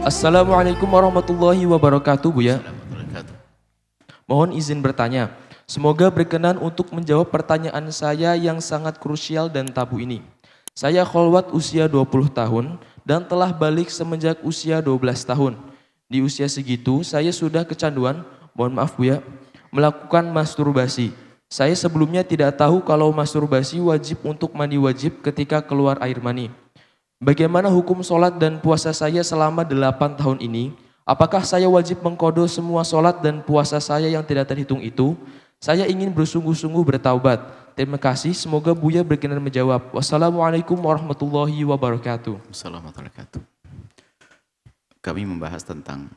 Assalamualaikum warahmatullahi wabarakatuh, Buya. Assalamualaikum. Mohon izin bertanya. Semoga berkenan untuk menjawab pertanyaan saya yang sangat krusial dan tabu ini. Saya kholwat usia 20 tahun dan telah balik semenjak usia 12 tahun. Di usia segitu, saya sudah kecanduan, mohon maaf Buya, melakukan masturbasi. Saya sebelumnya tidak tahu kalau masturbasi wajib untuk mandi wajib ketika keluar air mani. Bagaimana hukum sholat dan puasa saya selama 8 tahun ini? Apakah saya wajib mengkodo semua sholat dan puasa saya yang tidak terhitung itu? Saya ingin bersungguh-sungguh bertaubat. Terima kasih, semoga Buya berkenan menjawab. Wassalamualaikum warahmatullahi wabarakatuh. Assalamualaikum warahmatullahi wabarakatuh. Kami membahas tentang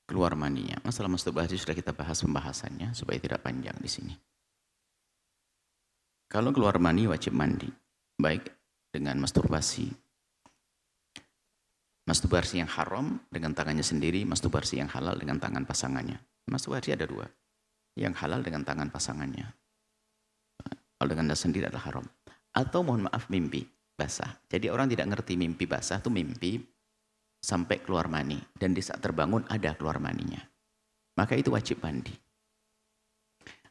keluar maninya. Masalah masturbasi sudah kita bahas pembahasannya supaya tidak panjang di sini. Kalau keluar mani wajib mandi, baik dengan masturbasi. Masturbasi yang haram dengan tangannya sendiri, masturbasi yang halal dengan tangan pasangannya. Masturbasi ada dua, yang halal dengan tangan pasangannya. Kalau dengan sendiri adalah haram. Atau mohon maaf mimpi basah. Jadi orang tidak ngerti mimpi basah itu mimpi sampai keluar mani. Dan di saat terbangun ada keluar maninya. Maka itu wajib mandi.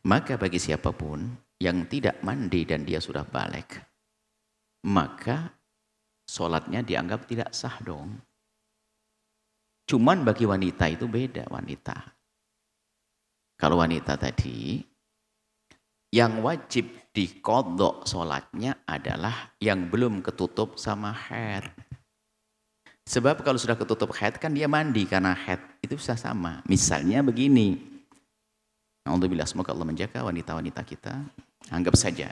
Maka bagi siapapun yang tidak mandi dan dia sudah balik, maka sholatnya dianggap tidak sah dong. Cuman bagi wanita itu beda wanita. Kalau wanita tadi, yang wajib diqadha sholatnya adalah yang belum ketutup sama haid. Sebab kalau sudah ketutup haid kan dia mandi karena haid itu bisa sama. Misalnya begini. Alhamdulillah, semoga Allah menjaga wanita-wanita kita. Anggap saja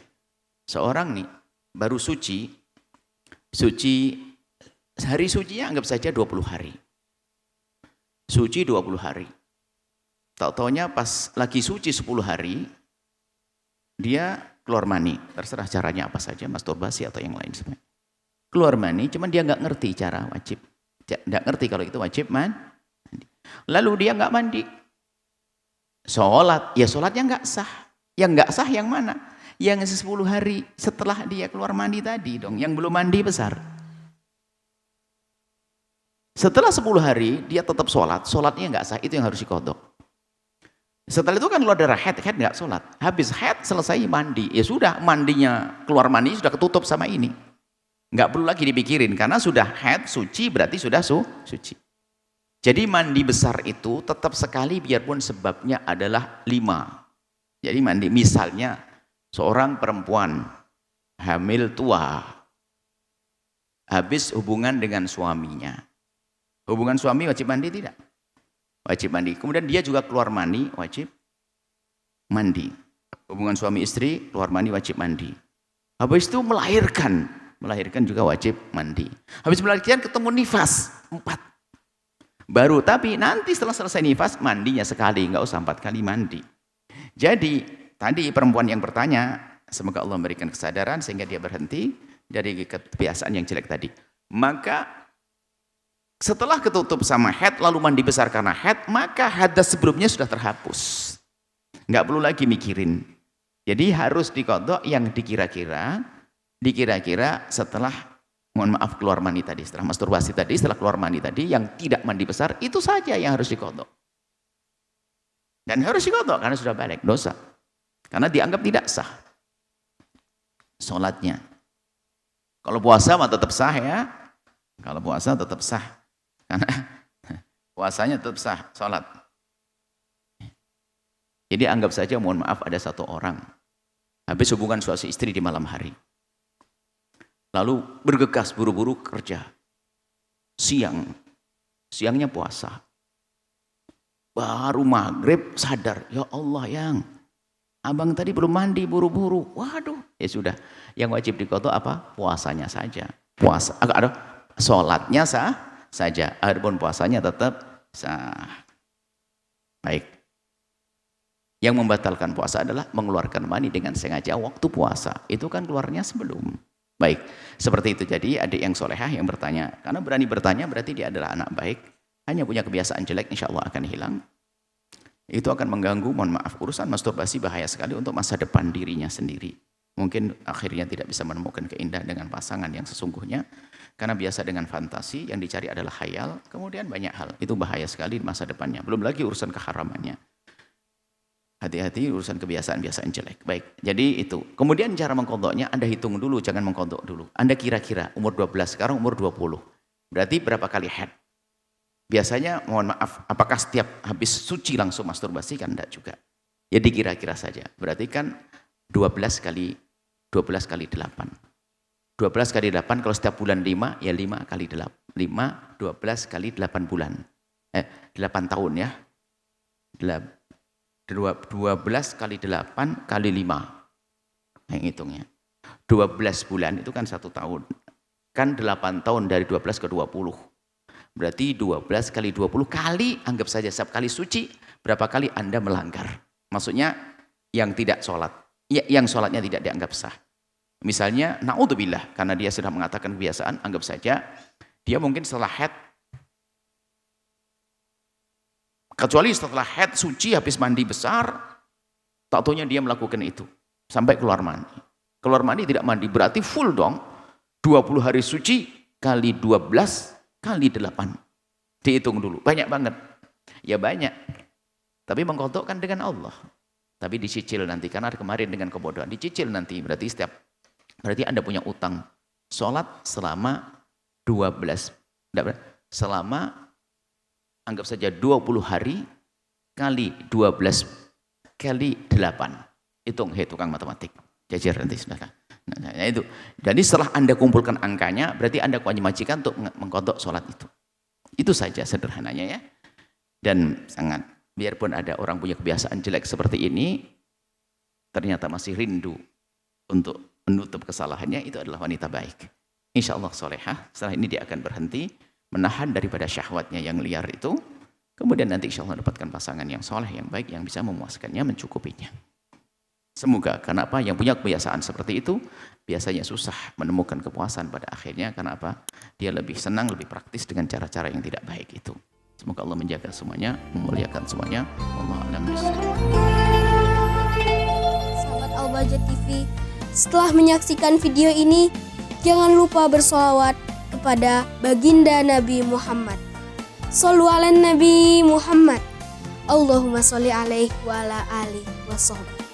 seorang nih baru suci hari sucinya anggap saja 20 hari. Suci 20 hari. Tak-taunya pas lagi suci 10 hari, dia keluar mani. Terserah caranya apa saja, masturbasi atau yang lain sebenarnya. Keluar mani, cuman dia nggak ngerti cara wajib. Nggak ngerti kalau itu wajib mandi. Lalu dia nggak mandi. Sholat, ya sholatnya nggak sah. Yang nggak sah yang mana? Yang 10 hari setelah dia keluar mandi tadi dong, yang belum mandi besar. Setelah 10 hari dia tetap sholat, sholatnya nggak sah, itu yang harus diqadha. Setelah itu kan keluar darah haid nggak sholat. Habis haid selesai mandi, ya sudah mandinya keluar mandi sudah ketutup sama ini. Nggak perlu lagi dipikirin karena sudah haid suci berarti sudah suci. Jadi mandi besar itu tetap sekali biarpun sebabnya adalah 5. Jadi mandi misalnya seorang perempuan hamil tua habis hubungan dengan suaminya. Hubungan suami wajib mandi tidak? Wajib mandi. Kemudian dia juga keluar mani, wajib mandi. Hubungan suami istri, keluar mani, wajib mandi. Habis itu melahirkan juga wajib mandi. Habis melahirkan ketemu nifas, 4. Baru, tapi nanti setelah selesai nifas, mandinya sekali, nggak usah 4 kali mandi. Jadi, tadi perempuan yang bertanya, semoga Allah memberikan kesadaran sehingga dia berhenti dari kebiasaan yang jelek tadi. Maka setelah ketutup sama haid lalu mandi besar karena haid, maka hadas sebelumnya sudah terhapus. Nggak perlu lagi mikirin. Jadi harus diqadha yang dikira-kira setelah mohon maaf keluar mani tadi, setelah masturbasi tadi, setelah keluar mani tadi yang tidak mandi besar itu saja yang harus diqadha. Dan harus diqadha karena sudah balik dosa. Karena dianggap tidak sah sholatnya. Kalau puasa mah tetap sah ya. Kalau puasa tetap sah. Karena puasanya tetap sah, sholat. Jadi anggap saja mohon maaf ada satu orang habis hubungan suami istri di malam hari. Lalu bergegas buru-buru kerja. Siangnya puasa. Baru maghrib sadar, ya Allah yang abang tadi belum mandi buru-buru. Waduh, ya sudah. Yang wajib diqadha apa? Puasanya saja. Sholatnya sah saja, adapun puasanya tetap sah. Baik. Yang membatalkan puasa adalah mengeluarkan mani dengan sengaja waktu puasa. Itu kan keluarnya sebelum. Baik, seperti itu. Jadi adik yang solehah yang bertanya, karena berani bertanya berarti dia adalah anak baik. Hanya punya kebiasaan jelek, insya Allah akan hilang. Itu akan mengganggu, mohon maaf, urusan masturbasi bahaya sekali untuk masa depan dirinya sendiri. Mungkin akhirnya tidak bisa menemukan keindahan dengan pasangan yang sesungguhnya. Karena biasa dengan fantasi, yang dicari adalah khayal, kemudian banyak hal. Itu bahaya sekali di masa depannya. Belum lagi urusan keharamannya. Hati-hati urusan kebiasaan-kebiasaan jelek. Baik, jadi itu. Kemudian cara mengkodoknya, Anda hitung dulu, jangan mengkodok dulu. Anda kira-kira umur 12, sekarang umur 20. Berarti berapa kali head? Biasanya, mohon maaf, apakah setiap habis suci langsung masturbasi? Kan enggak juga. Jadi kira-kira saja. Berarti kan 12 kali 8. 12 kali 8, kalau setiap bulan 5, ya 5 kali 8. 5, 12 kali 8 bulan. 8 tahun ya. 12 kali 8 kali 5. Yang hitungnya. 12 bulan itu kan 1 tahun. Kan 8 tahun dari 12 ke 20. Berarti 12 kali 20 kali, anggap saja setiap kali suci, berapa kali Anda melanggar. Maksudnya yang tidak sholat. Yang sholatnya tidak dianggap sah. Misalnya, na'udzubillah, karena dia sudah mengatakan kebiasaan, anggap saja, dia mungkin setelah haid, kecuali setelah haid suci, habis mandi besar, tak taunya dia melakukan itu, sampai keluar mandi. Keluar mandi tidak mandi, berarti full dong, 20 hari suci, kali 12, kali 8. Dihitung dulu, banyak banget. Ya banyak, tapi mengkodokkan dengan Allah. Tapi dicicil nanti, karena kemarin dengan kebodohan, dicicil nanti, berarti Anda punya utang sholat selama anggap saja 20 hari kali 12 kali 8. Hitung, tukang matematik. Jajar nanti sudah. Nah, itu. Jadi setelah Anda kumpulkan angkanya, berarti Anda kewajiban untuk mengkodok sholat itu. Itu saja sederhananya ya. Dan sangat, biarpun ada orang punya kebiasaan jelek seperti ini, ternyata masih rindu untuk menutup kesalahannya, itu adalah wanita baik. Insya Allah solehah, setelah ini dia akan berhenti, menahan daripada syahwatnya yang liar itu, kemudian nanti insya Allah dapatkan pasangan yang soleh, yang baik, yang bisa memuaskannya, mencukupinya. Semoga, karena apa? Yang punya kebiasaan seperti itu, biasanya susah menemukan kepuasan pada akhirnya, karena apa? Dia lebih senang, lebih praktis dengan cara-cara yang tidak baik itu. Semoga Allah menjaga semuanya, memuliakan semuanya. Wallahu a'lam bishawab. Sahabat Al-Bahjah TV, setelah menyaksikan video ini, jangan lupa bersolawat kepada baginda Nabi Muhammad. Shollu ala Nabi Muhammad. Allahumma sholli alaihi wa ala alihi wa sahbihi.